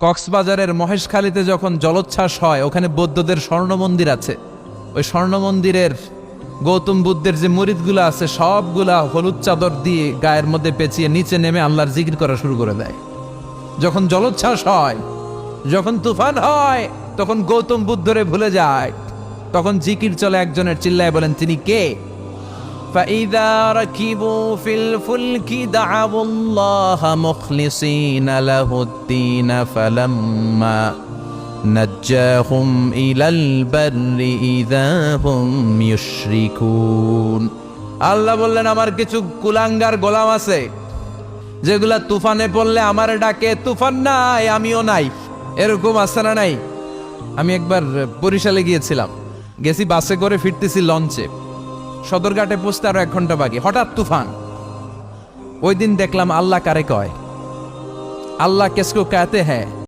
কক্সবাজারের মহেশখালীতে যখন জলোচ্ছ্বাস হয়, ওখানে বৌদ্ধদের স্বর্ণ মন্দির আছে। ওই স্বর্ণ মন্দিরের গৌতম বুদ্ধের যে মুরিদগুলো আছে সবগুলা হলুদ চাদর দিয়ে গায়ের মধ্যে পেঁচিয়ে নিচে নেমে আল্লাহর জিকির করা শুরু করে দেয়। যখন জলোচ্ছ্বাস হয়, যখন তুফান হয়, তখন গৌতম বুদ্ধরে ভুলে যায়। তখন জিকির চলে একজনের, চিল্লায় বলেন তিনি কে? فَإِذَا رَكِبُوا فِي الْفُلْكِ دَعَوُا اللَّهَ مُخْلِصِينَ لَهُ الدِّينَ فَلَمَّا نَجَّاهُمْ إِلَى الْبَرِّ إِذَا هُمْ يُشْرِكُونَ। আল্লাহ বললেন, আমার কিছু কুলাঙ্গার গোলাম আছে যেগুলা তুফানে পড়লে আমারে ডাকে, তুফান নাই আমিও নাই। এরকম আছে না নাই? আমি একবার বরিশালে গিয়েছিলাম, গেছি বাসে করে, ফিরতেছি লঞ্চে, সদরঘাটে পৌঁছতে আরো 1 ঘন্টা বাকি, হঠাৎ তুফান। ওই দিন দেখলাম আল্লাহ কারে কয়, আল্লাহ কেসকো কাতে হ্যাঁ